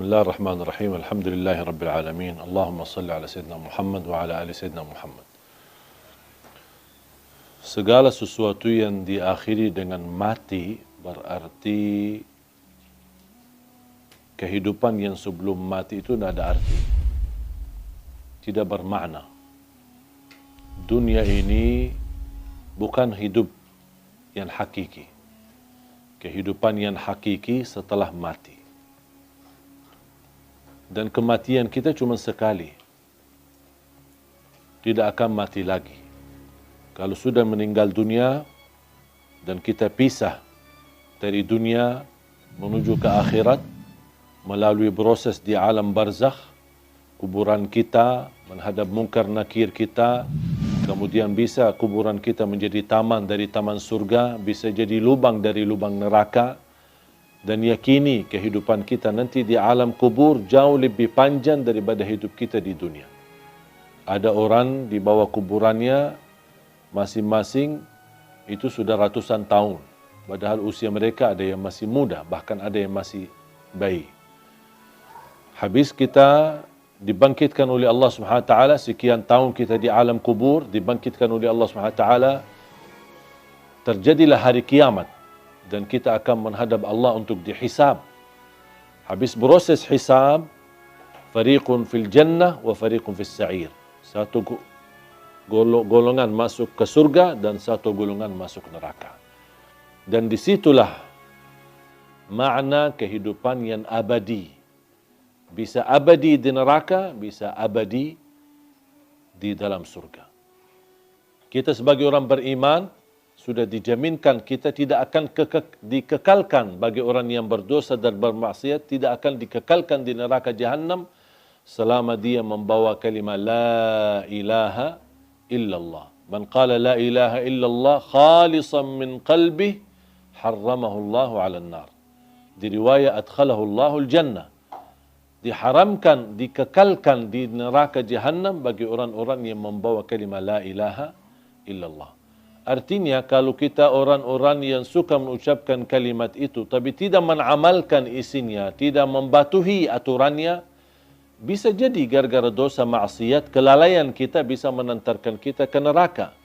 Bismillahirrahmanirrahim. Alhamdulillahirabbil alamin. Allahumma salli ala sayyidina Muhammad wa ala ali sayyidina Muhammad. Segala sesuatu yang diakhiri dengan mati berarti kehidupan yang sebelum mati itu tidak ada arti. Tidak bermakna. Dunia ini bukan hidup yang hakiki. Kehidupan yang hakiki setelah mati. Dan kematian kita cuma sekali. Tidak akan mati lagi. Kalau sudah meninggal dunia dan kita pisah dari dunia menuju ke akhirat melalui proses di alam barzakh, kuburan kita menghadap mungkar nakir kita, kemudian bisa kuburan kita menjadi taman dari taman surga, bisa jadi lubang dari lubang neraka. Dan yakini kehidupan kita nanti di alam kubur jauh lebih panjang daripada hidup kita di dunia. Ada orang di bawah kuburannya masing-masing itu sudah ratusan tahun. Padahal usia mereka ada yang masih muda, bahkan ada yang masih bayi. Habis kita dibangkitkan oleh Allah SWT, sekian tahun kita di alam kubur, dibangkitkan oleh Allah SWT, terjadilah hari kiamat. Dan kita akan menghadap Allah untuk dihisab. Habis proses hisab, fariqun fil jannah wa fariqun fis sa'ir. Satu golongan masuk ke surga dan satu golongan masuk neraka. Dan disitulah makna kehidupan yang abadi. Bisa abadi di neraka, bisa abadi di dalam surga. Kita sebagai orang beriman, sudah dijaminkan kita tidak akan dikekalkan bagi orang yang berdosa dan bermaksiat, tidak akan dikekalkan di neraka Jahannam selama dia membawa kalimat la ilaha illallah. Man qala la ilaha illallah khalisan min qalbih harramahu Allahu 'alan nar. Di riwayat adkhalahu Allahu al-jannah. Diharamkan, dikekalkan di neraka Jahannam bagi orang-orang yang membawa kalimat la ilaha illallah. Artinya kalau kita orang-orang yang suka mengucapkan kalimat itu tapi tidak mengamalkan isinya, tidak membatuhi aturannya, bisa jadi gara-gara dosa maksiat, kelalaian kita bisa menantarkan kita ke neraka.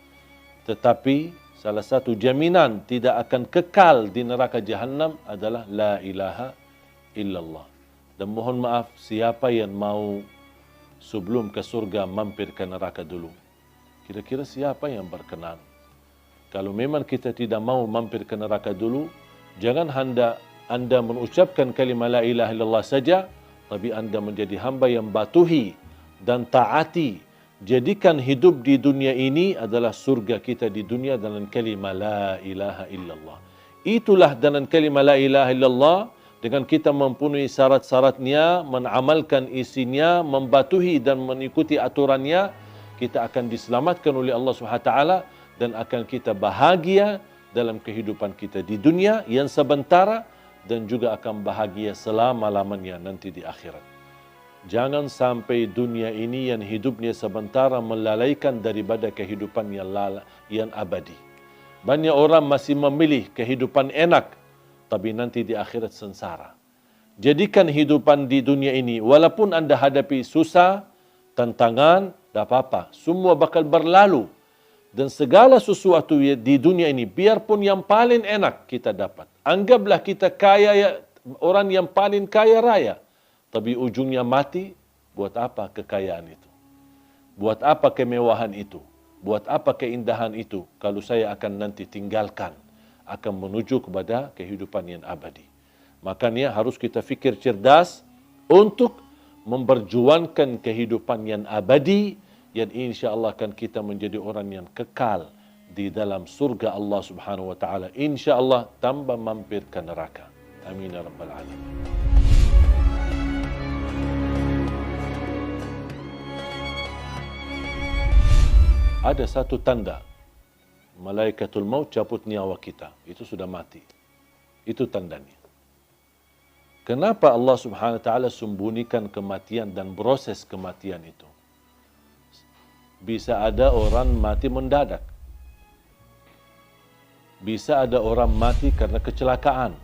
Tetapi salah satu jaminan tidak akan kekal di neraka Jahannam adalah la ilaha illallah. Dan mohon maaf, siapa yang mau sebelum ke surga mampir ke neraka dulu? Kira-kira siapa yang berkenan? Kalau memang kita tidak mau mampir ke neraka dulu, jangan anda mengucapkan kalimat la ilaha illallah saja, tapi anda menjadi hamba yang batuhi dan taati. Jadikan hidup di dunia ini adalah surga kita di dunia dengan kalimat la ilaha illallah. Itulah dengan kalimat la ilaha illallah, dengan kita mempunyai syarat-syaratnya, mengamalkan isinya, membatuhi dan mengikuti aturannya, kita akan diselamatkan oleh Allah SWT dan akan kita bahagia dalam kehidupan kita di dunia yang sementara dan juga akan bahagia selama-lamanya nanti di akhirat. Jangan sampai dunia ini yang hidupnya sementara melalaikan daripada kehidupan yang abadi. Banyak orang masih memilih kehidupan enak, tapi nanti di akhirat sengsara. Jadikan hidupan di dunia ini, walaupun anda hadapi susah, tantangan, tak apa-apa. Semua bakal berlalu. Dan segala sesuatu di dunia ini, biarpun yang paling enak kita dapat. Anggaplah kita kaya, orang yang paling kaya raya. Tapi ujungnya mati, buat apa kekayaan itu? Buat apa kemewahan itu? Buat apa keindahan itu? Kalau saya akan nanti tinggalkan, akan menuju kepada kehidupan yang abadi. Makanya harus kita fikir cerdas untuk memperjuangkan kehidupan yang abadi, yang insya-Allah akan kita menjadi orang yang kekal di dalam surga Allah Subhanahu wa taala. Insya-Allah tanpa mampir ke neraka. Amin ya rabbal alamin. Ada satu tanda malaikatul maut cabut nyawa kita, itu sudah mati. Itu tandanya. Kenapa Allah Subhanahu wa taala sembunyikan kematian dan proses kematian itu? Bisa ada orang mati mendadak. Bisa ada orang mati karena kecelakaan.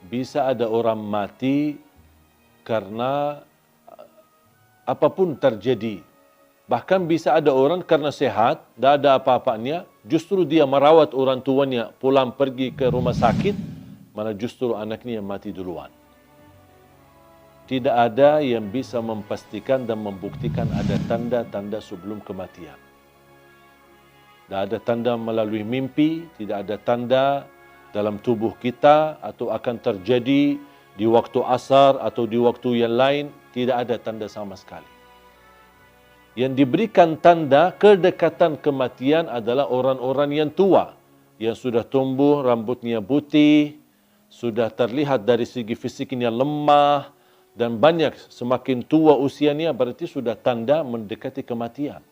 Bisa ada orang mati karena apapun terjadi. Bahkan bisa ada orang karena sehat, tak ada apa-apanya, justru dia merawat orang tuanya, pulang pergi ke rumah sakit, malah justru anaknya yang mati duluan. Tidak ada yang bisa memastikan dan membuktikan ada tanda-tanda sebelum kematian. Tidak ada tanda melalui mimpi, tidak ada tanda dalam tubuh kita atau akan terjadi di waktu asar atau di waktu yang lain, tidak ada tanda sama sekali. Yang diberikan tanda kedekatan kematian adalah orang-orang yang tua, yang sudah tumbuh, rambutnya putih, sudah terlihat dari segi fisiknya lemah, dan banyak semakin tua usianya berarti sudah tanda mendekati kematian.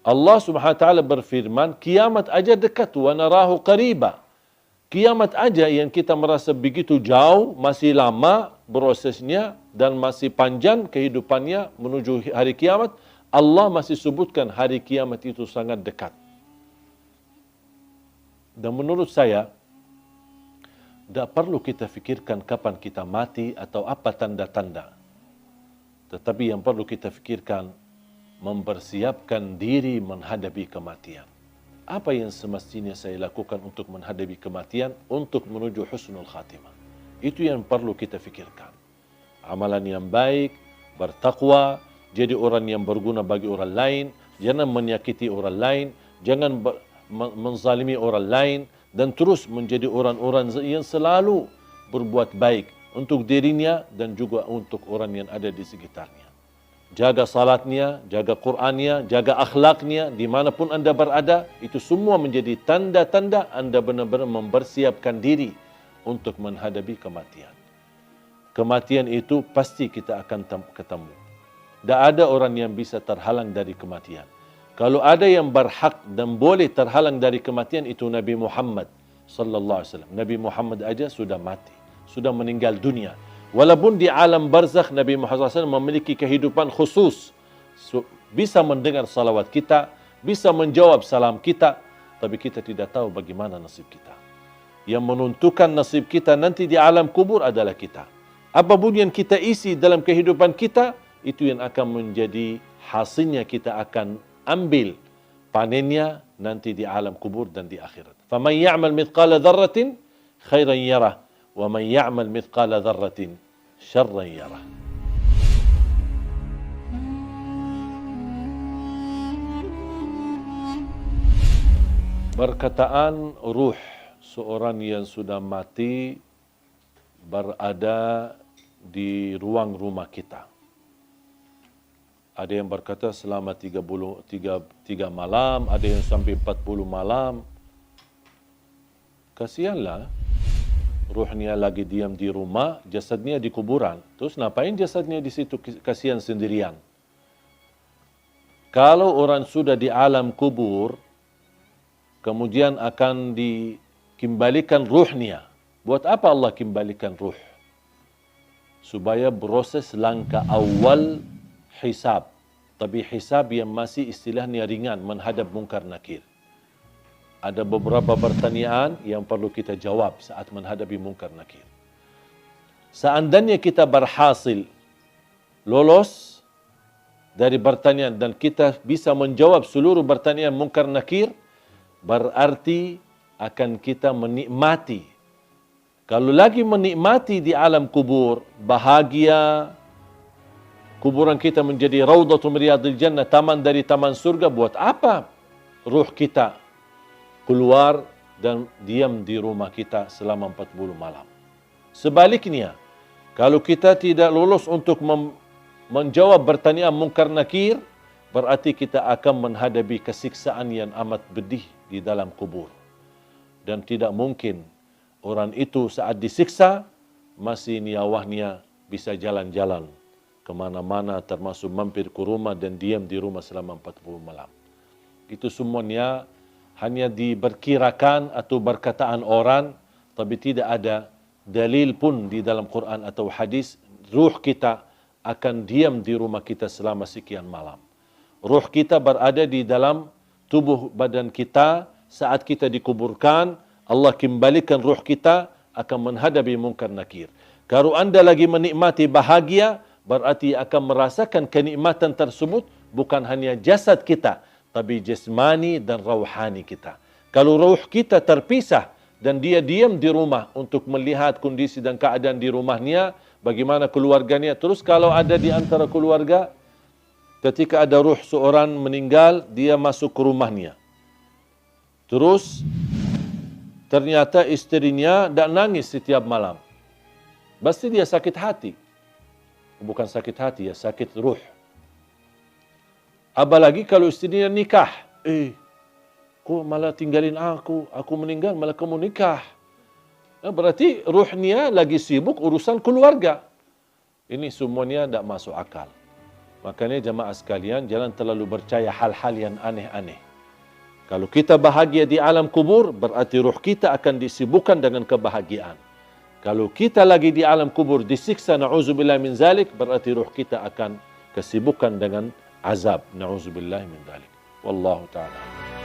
Allah Subhanahu wa taala berfirman, kiamat aja dekat, wa narahu qariba. Kiamat aja yang kita merasa begitu jauh, masih lama prosesnya dan masih panjang kehidupannya menuju hari kiamat, Allah masih sebutkan hari kiamat itu sangat dekat. Dan menurut saya, tidak perlu kita fikirkan kapan kita mati atau apa tanda-tanda. Tetapi yang perlu kita fikirkan, mempersiapkan diri menghadapi kematian. Apa yang semestinya saya lakukan untuk menghadapi kematian, untuk menuju husnul khatimah. Itu yang perlu kita fikirkan. Amalan yang baik, bertakwa, jadi orang yang berguna bagi orang lain, jangan menyakiti orang lain, jangan menzalimi orang lain, dan terus menjadi orang-orang yang selalu berbuat baik untuk dirinya dan juga untuk orang yang ada di sekitarnya. Jaga salatnya, jaga Qur'annya, jaga akhlaknya, dimanapun anda berada, itu semua menjadi tanda-tanda anda benar-benar mempersiapkan diri untuk menghadapi kematian. Kematian itu pasti kita akan ketemu. Tak ada orang yang bisa terhalang dari kematian. Kalau ada yang berhak dan boleh terhalang dari kematian, itu Nabi Muhammad sallallahu alaihi wasallam. Nabi Muhammad aja sudah mati, sudah meninggal dunia. Walaupun di alam barzakh Nabi Muhammad SAW memiliki kehidupan khusus, bisa mendengar salawat kita, bisa menjawab salam kita, tapi kita tidak tahu bagaimana nasib kita. Yang menentukan nasib kita nanti di alam kubur adalah kita. Apapun yang kita isi dalam kehidupan kita, itu yang akan menjadi hasilnya, kita akan ambil panennya nanti di alam kubur dan di akhirat. Faman ya'mal mithqala dzarratin khairan yarah, wa man ya'mal mithqala dzarratin syarran yarah. Perkataan ruh seorang yang sudah mati berada di ruang rumah kita. Ada yang berkata selama 3 malam, ada yang sampai 40 malam. Kasihanlah, ruhnya lagi diam di rumah, jasadnya di kuburan. Terus ngapain jasadnya di situ, kasihan sendirian? Kalau orang sudah di alam kubur, kemudian akan dikembalikan ruhnya. Buat apa Allah kembalikan ruh? Supaya proses langkah awal hisab. Tapi hisab yang masih istilahnya ringan, menghadap mungkar nakir. Ada beberapa pertanyaan yang perlu kita jawab saat menghadapi mungkar nakir. Seandainya kita berhasil lolos dari pertanyaan dan kita bisa menjawab seluruh pertanyaan mungkar nakir, berarti akan kita menikmati. Kalau lagi menikmati di alam kubur, bahagia, kuburan kita menjadi raudhatul riyadil jannah, taman dari taman surga. Buat apa ruh kita keluar dan diam di rumah kita selama 40 malam? Sebaliknya, kalau kita tidak lolos untuk menjawab pertanyaan mungkar nakir, berarti kita akan menghadapi kesiksaan yang amat pedih di dalam kubur. Dan tidak mungkin orang itu saat disiksa masih nyawanya bisa jalan-jalan kemana-mana, termasuk mampir ke rumah dan diam di rumah selama 40 malam. Itu semuanya hanya diperkirakan atau perkataan orang, tapi tidak ada dalil pun di dalam Quran atau hadis ruh kita akan diam di rumah kita selama sekian malam. Ruh kita berada di dalam tubuh badan kita saat kita dikuburkan. Allah kembalikan ruh kita akan menghadapi mungkar nakir. Kalau Anda lagi menikmati bahagia, berarti akan merasakan kenikmatan tersebut bukan hanya jasad kita, tapi jasmani dan rauhani kita. Kalau ruh kita terpisah dan dia diam di rumah untuk melihat kondisi dan keadaan di rumahnya, bagaimana keluarganya. Terus kalau ada di antara keluarga, ketika ada ruh seorang meninggal, dia masuk ke rumahnya. Terus ternyata istrinya tak nangis setiap malam. Pasti dia sakit hati. Bukan sakit hati, ya sakit ruh. Apalagi kalau istrinya nikah. Kok malah tinggalin aku meninggal malah kamu nikah. Berarti ruhnya lagi sibuk urusan keluarga. Ini semuanya tak masuk akal. Makanya jamaah sekalian, jangan terlalu percaya hal-hal yang aneh-aneh. Kalau kita bahagia di alam kubur, berarti ruh kita akan disibukkan dengan kebahagiaan. Kalau kita lagi di alam kubur disiksa, na'udzubillah min zalik, berarti ruh kita akan kesibukan dengan azab. Na'udzubillah min zalik. Wallahu ta'ala.